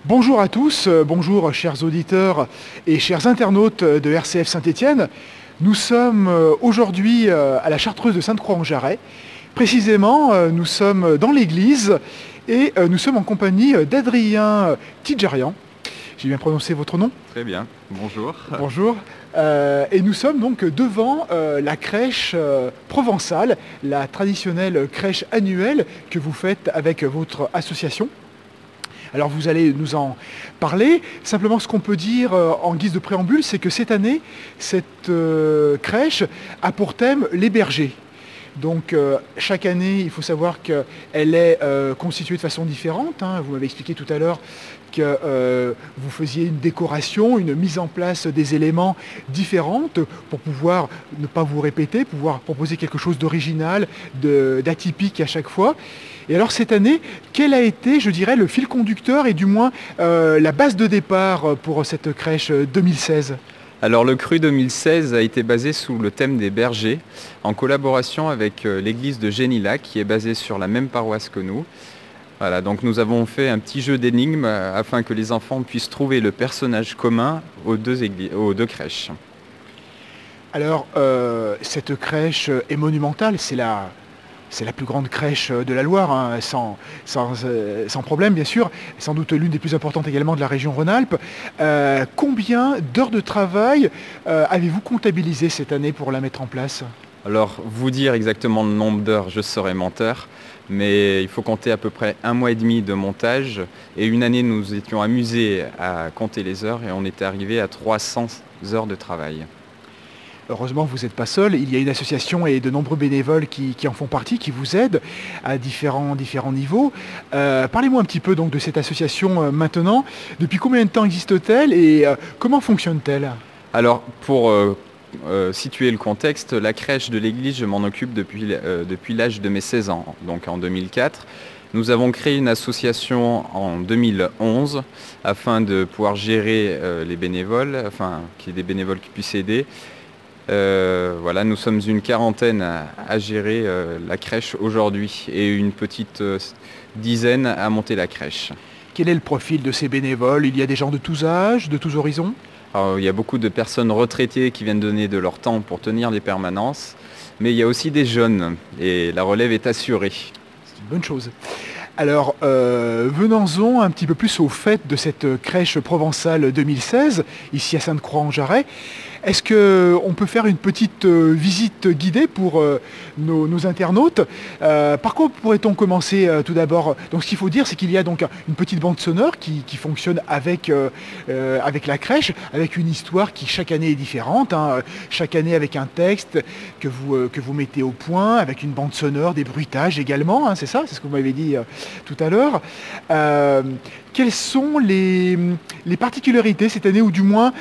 Bonjour à tous, bonjour chers auditeurs et chers internautes de RCF Saint-Étienne. Nous sommes aujourd'hui à la Chartreuse de Sainte-Croix-en-Jarret. Précisément, nous sommes dans l'église et nous sommes en compagnie d'Adrien Tidjarian. J'ai bien prononcé votre nom? Très bien, bonjour. Bonjour. Et nous sommes donc devant la crèche provençale, la traditionnelle crèche annuelle que vous faites avec votre association. Alors vous allez nous en parler. Simplement ce qu'on peut dire en guise de préambule, c'est que cette année, cette crèche a pour thème les bergers. Donc chaque année, il faut savoir qu'elle est constituée de façon différente. Vous m'avez expliqué tout à l'heure que vous faisiez une décoration, une mise en place des éléments différentes pour pouvoir ne pas vous répéter, pouvoir proposer quelque chose d'original, d'atypique à chaque fois. Et alors cette année, quel a été, je dirais, le fil conducteur et du moins la base de départ pour cette crèche 2016 ? Alors le cru 2016 a été basé sous le thème des bergers, en collaboration avec l'église de Génilac, qui est basée sur la même paroisse que nous. Voilà, donc nous avons fait un petit jeu d'énigmes afin que les enfants puissent trouver le personnage commun aux deux crèches. Alors cette crèche est monumentale, c'est la plus grande crèche de la Loire, sans problème bien sûr, sans doute l'une des plus importantes également de la région Rhône-Alpes. Combien d'heures de travail avez-vous comptabilisé cette année pour la mettre en place ? Alors vous dire exactement le nombre d'heures, je serais menteur, mais il faut compter à peu près 1 mois et demi de montage. Et une année, nous étions amusés à compter les heures et on était arrivé à 300 heures de travail. Heureusement, vous n'êtes pas seul. Il y a une association et de nombreux bénévoles qui en font partie, qui vous aident à différents niveaux. Parlez-moi un petit peu donc de cette association maintenant. Depuis combien de temps existe-t-elle et comment fonctionne-t-elle ? Alors, pour situer le contexte, la crèche de l'église, je m'en occupe depuis l'âge de mes 16 ans, donc en 2004. Nous avons créé une association en 2011 afin de pouvoir gérer les bénévoles, afin qu'il y ait des bénévoles qui puissent aider. Voilà, nous sommes une quarantaine à gérer la crèche aujourd'hui et une petite dizaine à monter la crèche. Quel est le profil de ces bénévoles ? Il y a des gens de tous âges, de tous horizons ? Alors, il y a beaucoup de personnes retraitées qui viennent donner de leur temps pour tenir les permanences, mais il y a aussi des jeunes et la relève est assurée. C'est une bonne chose. Alors, venons-en un petit peu plus au fait de cette crèche provençale 2016, ici à Sainte-Croix-en-Jarret. Est-ce qu'on peut faire une petite visite guidée pour nos internautes ? Par quoi pourrait-on commencer tout d'abord ? Donc ce qu'il faut dire, c'est qu'il y a donc une petite bande sonore qui fonctionne avec la crèche, avec une histoire qui chaque année est différente, chaque année avec un texte que vous mettez au point, avec une bande sonore, des bruitages également, c'est ça ? C'est ce que vous m'avez dit tout à l'heure. Quelles sont les particularités cette année, ou du moins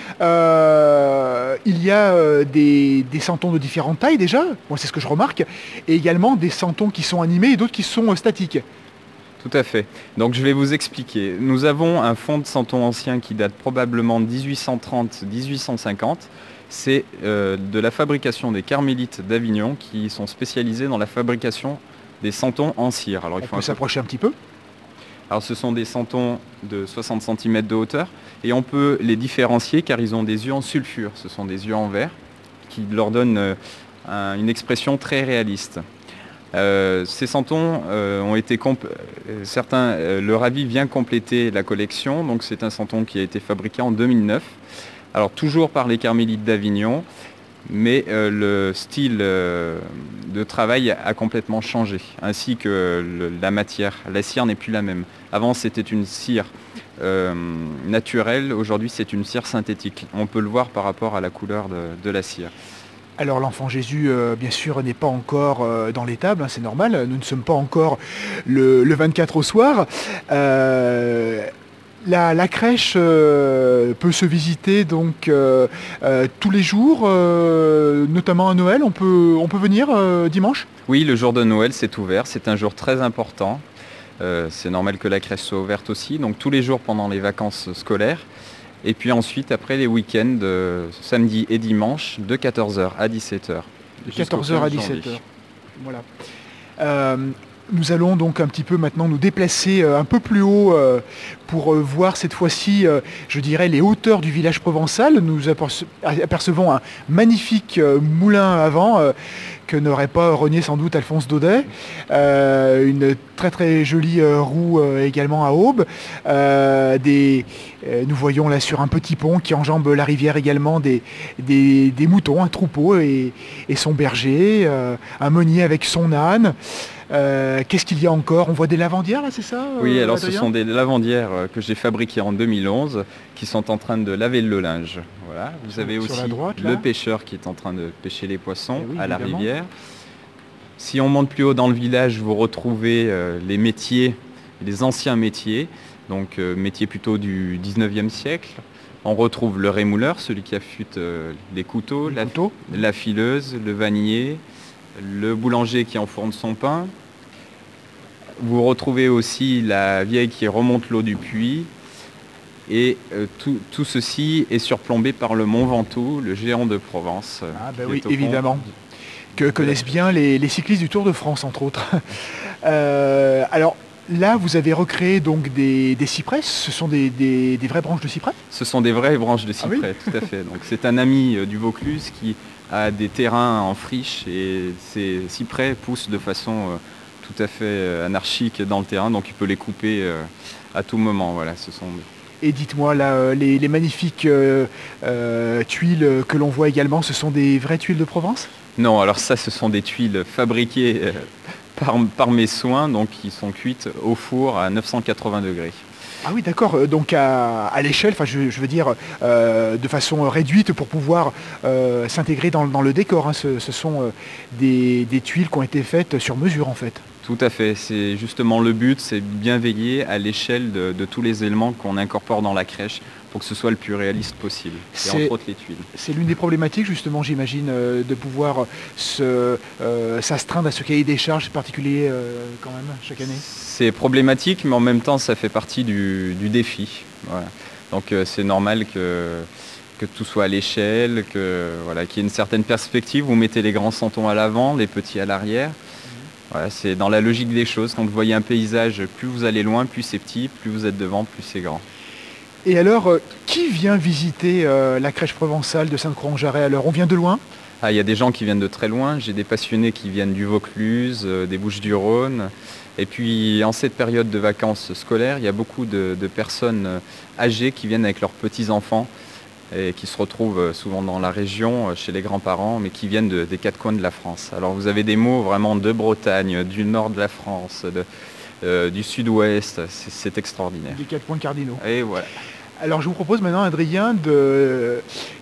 il y a des santons de différentes tailles déjà, moi c'est ce que je remarque, et également des santons qui sont animés et d'autres qui sont statiques. Tout à fait. Donc je vais vous expliquer. Nous avons un fond de santon ancien qui date probablement de 1830-1850. C'est de la fabrication des carmélites d'Avignon qui sont spécialisés dans la fabrication des santons en cire. Alors, on peut s'approcher un petit peu ? Alors ce sont des santons de 60 cm de hauteur et on peut les différencier car ils ont des yeux en sulfure. Ce sont des yeux en verre qui leur donnent une expression très réaliste. Ces santons ont été leur avis vient compléter la collection. Donc c'est un santon qui a été fabriqué en 2009. Alors toujours par les carmélites d'Avignon, mais le style de travail a complètement changé, ainsi que la matière. La cire n'est plus la même. Avant c'était une cire naturelle, aujourd'hui c'est une cire synthétique. On peut le voir par rapport à la couleur de la cire. Alors l'enfant Jésus, bien sûr, n'est pas encore dans l'étable, c'est normal, nous ne sommes pas encore le 24 au soir. La crèche peut se visiter donc tous les jours, notamment à Noël. On peut venir dimanche ? Oui, le jour de Noël c'est ouvert, c'est un jour très important. C'est normal que la crèche soit ouverte aussi, donc tous les jours pendant les vacances scolaires. Et puis ensuite, après les week-ends, samedi et dimanche, de 14h à 17h. De 14h à 17h. Voilà. Nous allons donc un petit peu maintenant nous déplacer un peu plus haut pour voir cette fois-ci, je dirais, les hauteurs du village provençal. Nous apercevons un magnifique moulin à vent que n'aurait pas renié sans doute Alphonse Daudet. Une très très jolie roue également à aube. Nous voyons là sur un petit pont qui enjambe la rivière également des moutons, un troupeau et son berger, un meunier avec son âne. Qu'est-ce qu'il y a encore? On voit des lavandières là, c'est ça? Oui, alors ce Adrien sont des lavandières que j'ai fabriquées en 2011 qui sont en train de laver le linge. Voilà. Vous avez Sur aussi la droite, le là. pêcheur qui est en train de pêcher les poissons Eh oui, à la évidemment. rivière. Si on monte plus haut dans le village, vous retrouvez les métiers, les anciens métiers, donc métiers plutôt du 19e siècle. On retrouve le rémouleur, celui qui affûte les couteaux, Les couteaux. la fileuse, le vannier, le boulanger qui enfourne son pain. Vous retrouvez aussi la vieille qui remonte l'eau du puits. Et tout ceci est surplombé par le Mont Ventoux, le géant de Provence. Ah ben qui oui, est au fond. évidemment. Que connaissent bien les cyclistes du Tour de France, entre autres. Alors là, vous avez recréé donc des cyprès. Ce sont des vraies branches de cyprès? Ce sont des vraies branches de Ah oui. cyprès, tout à fait. Donc c'est un ami du Vaucluse qui a des terrains en friche et ces cyprès poussent de façon tout à fait anarchique dans le terrain, donc il peut les couper à tout moment. Voilà, ce sont Et dites-moi, là, les magnifiques tuiles que l'on voit également, ce sont des vraies tuiles de Provence? Non, alors ça, ce sont des tuiles fabriquées par mes soins, donc qui sont cuites au four à 980 degrés. Ah oui, d'accord. Donc à l'échelle, enfin, je veux dire, de façon réduite pour pouvoir s'intégrer dans le décor, hein. Ce sont des tuiles qui ont été faites sur mesure, en fait. Tout à fait, c'est justement le but, c'est bien veiller à l'échelle de tous les éléments qu'on incorpore dans la crèche pour que ce soit le plus réaliste possible. Et entre autres les tuiles. C'est l'une des problématiques, justement, j'imagine, de pouvoir s'astreindre à ce cahier des charges particulier quand même, chaque année. C'est problématique, mais en même temps, ça fait partie du défi. Voilà. Donc c'est normal que tout soit à l'échelle, voilà, qu'il y ait une certaine perspective. Vous mettez les grands santons à l'avant, les petits à l'arrière. Voilà, c'est dans la logique des choses. Quand vous voyez un paysage, plus vous allez loin, plus c'est petit, plus vous êtes devant, plus c'est grand. Et alors, qui vient visiter la crèche provençale de Sainte-Croix-en-Jarret? Alors, on vient de loin? Ah, il y a des gens qui viennent de très loin. J'ai des passionnés qui viennent du Vaucluse, des Bouches-du-Rhône. Et puis, en cette période de vacances scolaires, il y a beaucoup de personnes âgées qui viennent avec leurs petits-enfants et qui se retrouvent souvent dans la région, chez les grands-parents, mais qui viennent des quatre coins de la France. Alors vous avez des mots vraiment de Bretagne, du nord de la France, du sud-ouest, c'est extraordinaire. Des 4 points cardinaux. Et voilà. Alors je vous propose maintenant, Adrien,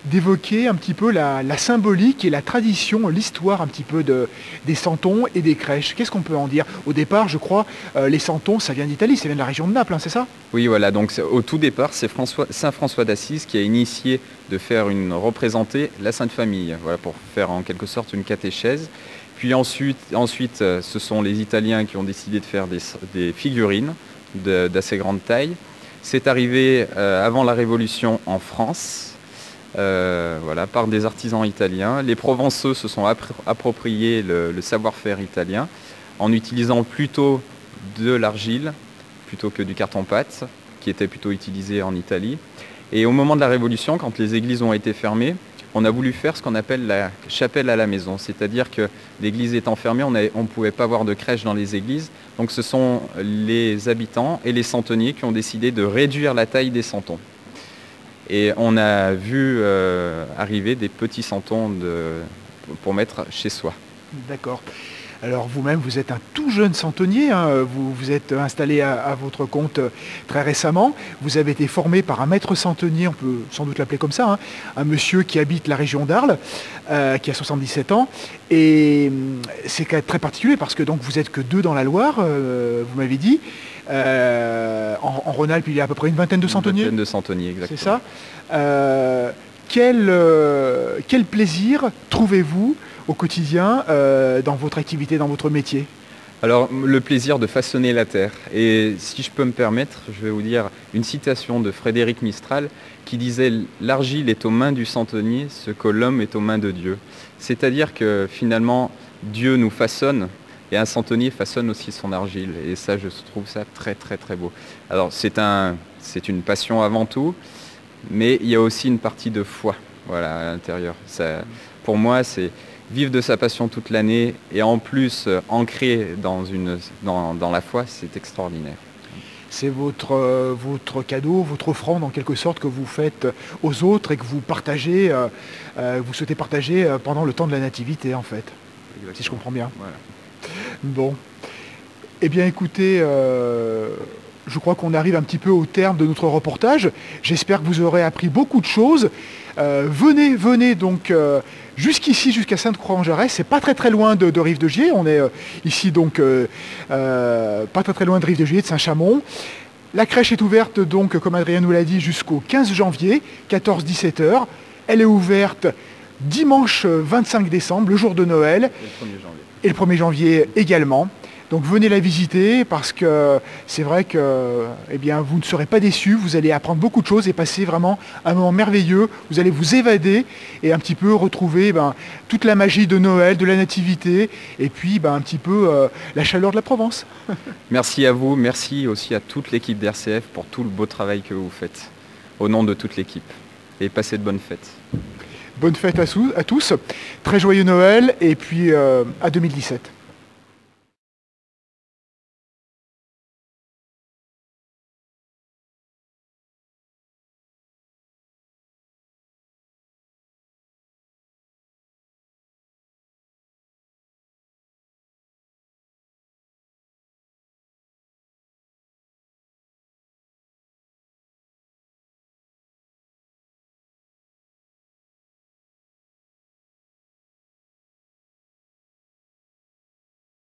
d'évoquer un petit peu la symbolique et la tradition, l'histoire un petit peu des santons et des crèches. Qu'est-ce qu'on peut en dire? Au départ, je crois, les santons, ça vient d'Italie, ça vient de la région de Naples, hein, c'est ça? Oui, voilà, donc au tout départ, c'est Saint François d'Assise qui a initié de faire représenter la Sainte Famille, voilà, pour faire en quelque sorte une catéchèse. Puis ensuite, ce sont les Italiens qui ont décidé de faire des figurines d'assez grande taille. C'est arrivé avant la Révolution en France, voilà, par des artisans italiens. Les Provençaux se sont appropriés le savoir-faire italien en utilisant plutôt de l'argile plutôt que du carton-pâte, qui était plutôt utilisé en Italie. Et au moment de la Révolution, quand les églises ont été fermées, on a voulu faire ce qu'on appelle la chapelle à la maison, c'est-à-dire que l'église étant fermée, on ne pouvait pas avoir de crèche dans les églises. Donc ce sont les habitants et les centeniers qui ont décidé de réduire la taille des santons. Et on a vu arriver des petits santons pour mettre chez soi. D'accord. Alors vous-même, vous êtes un tout jeune centenier, hein. Vous vous êtes installé à votre compte très récemment. Vous avez été formé par un maître centenier, on peut sans doute l'appeler comme ça, hein, un monsieur qui habite la région d'Arles, qui a 77 ans. Et c'est quand même très particulier parce que donc, vous n'êtes que 2 dans la Loire, vous m'avez dit. En Rhône-Alpes, il y a à peu près une vingtaine de centeniers. Une vingtaine de centeniers, exactement. C'est ça. Quel plaisir trouvez-vous au quotidien dans votre activité, dans votre métier? Alors, le plaisir de façonner la terre. Et si je peux me permettre, je vais vous dire une citation de Frédéric Mistral qui disait « L'argile est aux mains du centenier ce que l'homme est aux mains de Dieu ». C'est-à-dire que finalement, Dieu nous façonne Et un centenier façonne aussi son argile. Et ça, je trouve ça très très très beau. Alors c'est une passion avant tout, mais il y a aussi une partie de foi, voilà, à l'intérieur. Pour moi, c'est vivre de sa passion toute l'année et en plus ancré dans la foi, c'est extraordinaire. C'est votre cadeau, votre offrande en quelque sorte que vous faites aux autres et que vous partagez, vous souhaitez partager pendant le temps de la nativité en fait. Exactement. Si je comprends bien. Voilà. Bon. Eh bien écoutez, je crois qu'on arrive un petit peu au terme de notre reportage. J'espère que vous aurez appris beaucoup de choses. Venez donc jusqu'ici, jusqu'à Sainte-Croix-en-Jarret. C'est pas très loin de Rive-de-Gier. On est ici donc pas très loin de Rive-de-Gier, de Saint-Chamond. La crèche est ouverte donc, comme Adrien nous l'a dit, jusqu'au 15 janvier, 14-17 heures. Elle est ouverte dimanche 25 décembre, le jour de Noël. Et le 1er janvier également. Donc venez la visiter parce que c'est vrai que vous ne serez pas déçus, vous allez apprendre beaucoup de choses et passer vraiment un moment merveilleux. Vous allez vous évader et un petit peu retrouver toute la magie de Noël, de la nativité et puis un petit peu la chaleur de la Provence. Merci à vous, merci aussi à toute l'équipe d'RCF pour tout le beau travail que vous faites au nom de toute l'équipe. Et passez de bonnes fêtes. Bonne fête à tous, très joyeux Noël et puis à 2017.